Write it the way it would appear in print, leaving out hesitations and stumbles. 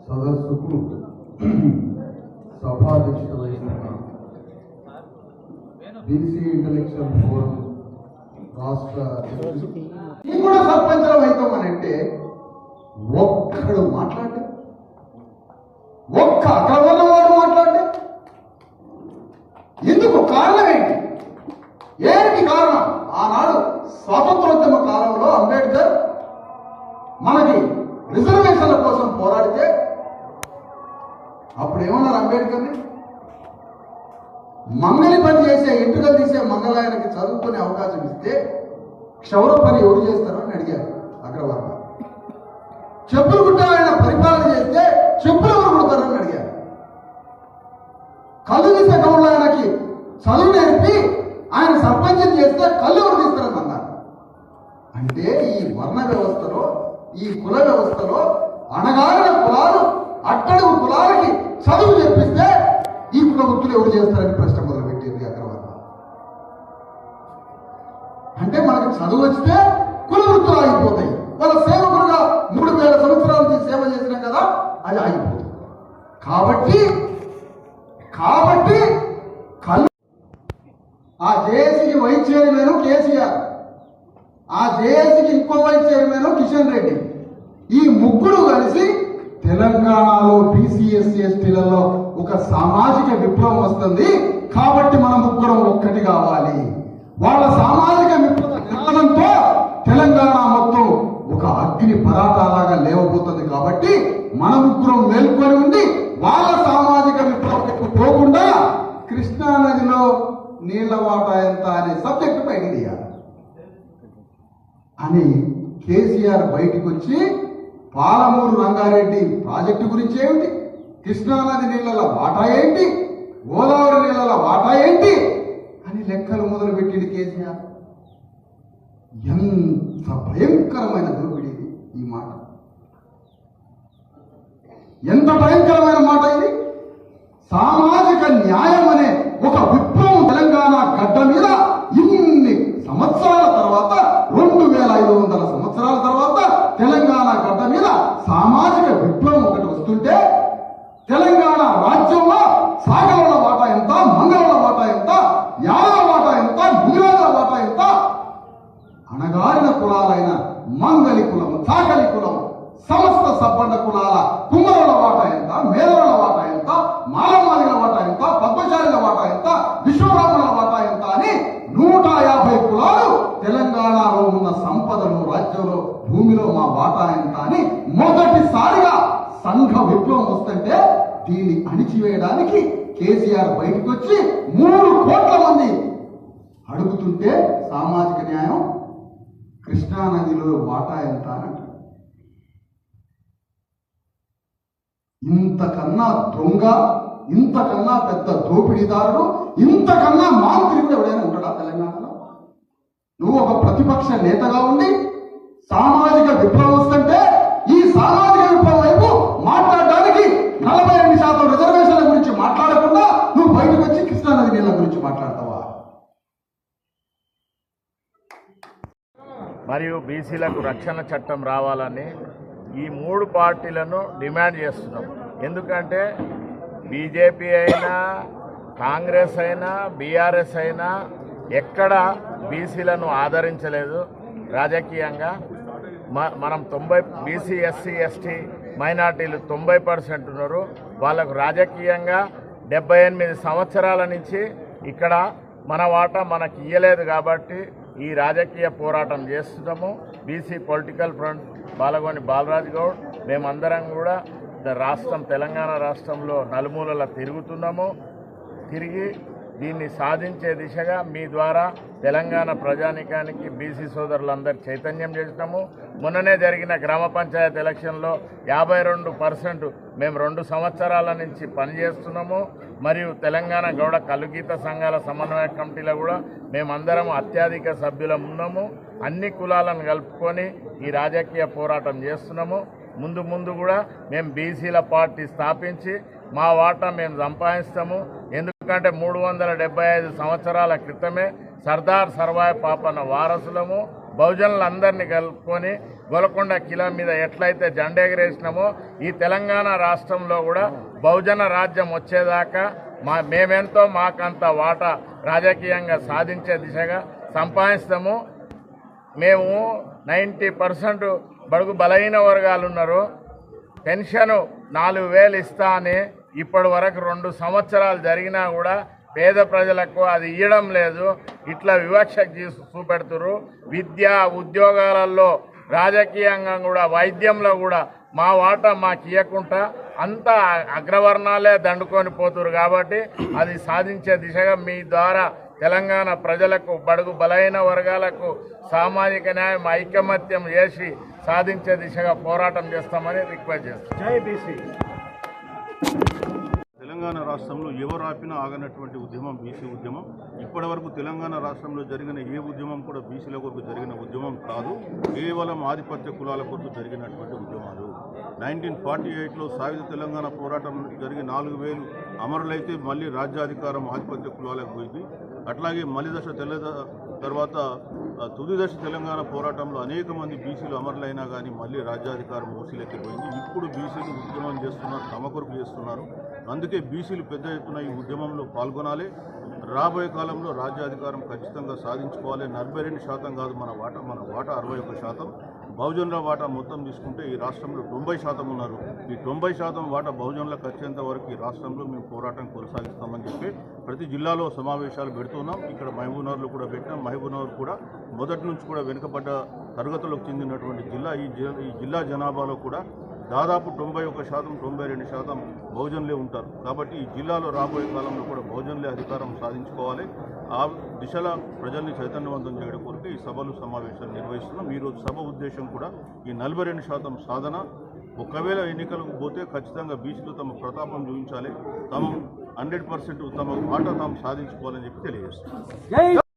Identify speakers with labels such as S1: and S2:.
S1: సదస్సుకు సభాధ్యక్షత వహిస్తున్న BC intellectual forum రాష్ట్ర కూడా సర్పంచం అవుతామనంటే ఒక్కడు మాట్లాడే, ఒక్క అగ్రవర్ణ వాడు మాట్లాడే ఎందుకు? కారణం ఏంటి? ఏంటి కారణం? ఆనాడు స్వాతంత్రోద్యమ కాలంలో అంబేద్కర్ మనకి రిజర్వేషన్ల కోసం పోరాడితే అప్పుడు ఏమన్నారు అంబేద్కర్ని? మంగలి పని చేసే, ఎంటుకలు తీసే మంగళాయనకి చదువుకునే అవకాశం ఇస్తే క్షౌర పని ఎవరు చేస్తారో అని అడిగారు అగ్రవర్ణ. చెప్పులు కుట్ట ఆయన పరిపాలన చేస్తే చెప్పులు ఎవరు కుడతారని అడిగారు. కళ్ళు తీసే గౌడ్ల ఆయనకి చదువు నేర్పి ఆయన సర్పంచం చేస్తే కళ్ళు ఎవరు తీస్తారని అన్నారు. అంటే ఈ వర్ణ వ్యవస్థలో, ఈ కుల వ్యవస్థలో అణగారిన కులాలు, అట్టడుగు కులాలకి చదువు చెప్పిస్తే ఈ కుల వృత్తులు ఎవరు చేస్తారని ప్రశ్న మొదలుపెట్టింది అగ్రవర్ణ. అంటే మనకు చదువు వస్తే కుల వృత్తులు ఆగిపోతాయి. వాళ్ళ సేవకులుగా 3000 సంవత్సరాల నుంచి సేవ చేసినాం కదా, అది ఆగిపోతుంది. కాబట్టి ఆ జేఏసీకి వైస్ చైర్మన్ కేసీఆర్, ఆ జేఏసీకి ఇంకో వైస్ చైర్మన్ కిషన్ రెడ్డి, ఈ ముగ్గురు కలిసి తెలంగాణలో బీసీ ఎస్సీ ఎస్టీలలో ఒక సామాజిక విప్లవం వస్తుంది. కాబట్టి మన ముగ్గురం ఒక్కటి కావాలి. వాళ్ళ సామాజిక విప్లవ నినాదంతో తెలంగాణ మొత్తం ఒక అగ్ని పరాటాలాగా లేవబోతుంది. కాబట్టి మన ముగ్గురం మేల్కొని ఉండి వాళ్ళ సామాజిక విప్లవం పోకుండా కృష్ణా నదిలో నీళ్ల వాటా ఎంత అనే సబ్జెక్టు పైన తీయాలి అని కేసీఆర్ బయటకు వచ్చి పాలమూరు రంగారెడ్డి ప్రాజెక్టు గురించి ఏమిటి, కృష్ణానది నీళ్ల వాటా ఏంటి, గోదావరి నీళ్ల వాటా ఏంటి అని లెక్కలు మొదలుపెట్టింది కేసీఆర్. ఎంత భయంకరమైన దోపిడీ ఈ మాట! ఎంత భయంకరమైన మాట ఇది! సామాజిక న్యాయం అనే ఒక విప్లవం తెలంగాణ గడ్డ మీద ఇన్ని సంవత్సరాల తర్వాత, 2500 సంవత్సరాల తర్వాత తెలంగాణ గడ్డ మీద సామాజిక విప్లవం ఒకటి వస్తుంటే, తెలంగాణ రాజ్యంలో సాగరుల వాటా ఎంత, మంగళుల వాటా ఎంత, యాదవ వాటా ఎంత, గుజరాల వాటా ఎంత, అణగారిన కులాలైన మంగలి కులం, చాకలి కులం, సమస్త సబ్బండ కులాల కుమ్మరుల వాటా ఎంత, మేదరుల వాటా ఎంత, మాలమాదిగల వాటా ఎంత, పద్మశాలిల వాటా ఎంత, విశ్వబ్రాహ్మణుల వాటా ఎంత అని 150 కులాలు తెలంగాణలో ఉన్న సంపదలు, రాజ్యంలో, భూమిలో మా వాటా ఎంత అని మొదటిసారిగా సంఘ విప్లవం వస్తుంటే దీన్ని అణిచివేయడానికి కేసీఆర్ బయటకు వచ్చి 3 కోట్ల మంది అడుగుతుంటే సామాజిక న్యాయం, కృష్ణానదిలో వాటా ఎంత అని అంటారు. ఇంతకన్నా దొంగ, ఇంతకన్నా పెద్ద దోపిడీదారుడు, ఇంతకన్నా మాంత్రికుడు ఎవడైనా ఉంటాడా తెలంగాణలో? నువ్వు ఒక ప్రతిపక్ష నేతగా ఉండి సామాజిక విప్లవం వస్తుంటే ఈ సామాజిక విప్లవం వైపు మాట్లాడడానికి 42% రిజర్వేషన్ల గురించి మాట్లాడకుండా నువ్వు బయటకు వచ్చి కృష్ణానది నీళ్ల గురించి మాట్లాడతావా?
S2: మరియు బీసీలకు రక్షణ చట్టం రావాలని ఈ 3 పార్టీలను డిమాండ్ చేస్తున్నాం. ఎందుకంటే బీజేపీ అయినా, కాంగ్రెస్ అయినా, బీఆర్ఎస్ అయినా ఎక్కడ బీసీలను ఆదరించలేదు రాజకీయంగా. మనం 90 బీసీ ఎస్సీ ఎస్టీ మైనార్టీలు 90% ఉన్నారు. వాళ్ళకు రాజకీయంగా 78 సంవత్సరాల నుంచి ఇక్కడ మన వాటా మనకి ఇయ్యలేదు. కాబట్టి ఈ రాజకీయ పోరాటం చేస్తున్నాము. BC political front Balagoni Balaraj Goud మేమందరం కూడా తెలంగాణ రాష్ట్రంలో నలుమూలలా తిరుగుతున్నాము. తిరిగి దీన్ని సాధించే దిశగా మీ ద్వారా తెలంగాణ ప్రజానికానికి బీసీ సోదరులందరూ చైతన్యం చేసినాము. మొన్ననే జరిగిన గ్రామ పంచాయతీ ఎలక్షన్లో 52% మేము 2 సంవత్సరాల నుంచి పనిచేస్తున్నాము. మరియు తెలంగాణ గౌడ కలుగీత సంఘాల సమన్వయ కమిటీలో కూడా మేమందరం అత్యధిక సభ్యులం ఉన్నాము. అన్ని కులాలను కలుపుకొని ఈ రాజకీయ పోరాటం చేస్తున్నాము. ముందు కూడా మేము బీసీల పార్టీ స్థాపించి మా వాటా మేము సంపాదిస్తాము. ఎందుకంటే 375 సంవత్సరాల క్రితమే సర్దార్ సర్వాయి పాపన్న వారసులము, బహుజనులందరినీ కలుపుకొని గోల్కొండ కిలా మీద ఎట్లయితే జెండా ఎగరేసినామో ఈ తెలంగాణ రాష్ట్రంలో కూడా బహుజన రాజ్యం వచ్చేదాకా మేమెంతో మాకంత వాటా రాజకీయంగా సాధించే దిశగా సంపాదిస్తాము. మేము 90% బడుగు బలహీన వర్గాలు ఉన్నారు. పెన్షన్ 4,000 ఇస్తా అని ఇప్పటి వరకు 2 సంవత్సరాలు జరిగినా కూడా పేద ప్రజలకు అది ఇవ్వడం లేదు. ఇట్లా వివక్ష చూపెడుతున్నారు. విద్య ఉద్యోగాలలో రాజకీయంగా కూడా వైద్యంలో కూడా మా వాటా మాకు ఇవ్వకుండా అంతా అగ్రవర్ణాలే దండుకొని పోతున్నారు. కాబట్టి అది సాధించే దిశగా మీ ద్వారా తెలంగాణ ప్రజలకు బడుగు బలహీన వర్గాలకు సామాజిక న్యాయం ఐకమత్యం చేసి సాధించే దిశగా పోరాటం చేస్తామని రిక్వెస్ట్ చేస్తాం.
S3: తెలంగాణ రాష్ట్రంలో ఎవరు ఆపినా ఆగనటువంటి ఉద్యమం బీసీ ఉద్యమం. ఇప్పటి వరకు తెలంగాణ రాష్ట్రంలో జరిగిన ఏ ఉద్యమం కూడా బీసీల కొరకు జరిగిన ఉద్యమం కాదు, కేవలం ఆధిపత్య కులాల కొరకు జరిగినటువంటి ఉద్యమాలు. 1948లో సాయుధ తెలంగాణ పోరాటం జరిగి 4,000 అమరులైతే మళ్ళీ రాజ్యాధికారం ఆధిపత్య కులాలకు పోయింది. అట్లాగే మలి దశ తర్వాత తుది దశ తెలంగాణ పోరాటంలో అనేక మంది బీసీలు అమరులైనా కానీ మళ్ళీ రాజ్యాధికారం ఓసీలకి పోయింది. ఇప్పుడు బీసీలు ఉద్యమం చేస్తున్నారు, తమ కొరకు చేస్తున్నారు. అందుకే బీసీలు పెద్ద ఎత్తున ఈ ఉద్యమంలో పాల్గొనాలి. రాబోయే కాలంలో రాజ్యాధికారం ఖచ్చితంగా సాధించుకోవాలి. 42% కాదు మన వాటా 61%. బహుజనుల వాటా మొత్తం తీసుకుంటే ఈ రాష్ట్రంలో 90% ఉన్నారు. ఈ 90% వాటా బహుజనులకు వచ్చేంత వరకు ఈ రాష్ట్రంలో మేము పోరాటం కొనసాగిస్తామని చెప్పి ప్రతి జిల్లాలో సమావేశాలు పెడుతున్నాం. ఇక్కడ మహబూబ్నగర్లో కూడా పెట్టాం. మహబూబ్నగర్ కూడా మొదటి నుంచి కూడా వెనుకబడ్డ తరగతులకు చెందినటువంటి జిల్లా. ఈ జిల్లా జనాభాలో కూడా దాదాపు 91%, 92% బహుజనులే ఉంటారు. కాబట్టి ఈ జిల్లాలో రాబోయే కాలంలో కూడా బహుజనులే అధికారం సాధించుకోవాలి. ఆ దిశలో ప్రజల్ని చైతన్యవంతం చేయడం కొరకు ఈ సభలు సమావేశాలు నిర్వహిస్తున్నాం. ఈరోజు సభ ఉద్దేశం కూడా ఈ 42% సాధన. ఒకవేళ ఎన్నికలకు పోతే ఖచ్చితంగా బీసీలు తమ ప్రతాపం చూపించాలి, తమ 100% తమ వాటా తాము సాధించుకోవాలని చెప్పి తెలియజేస్తున్నాం.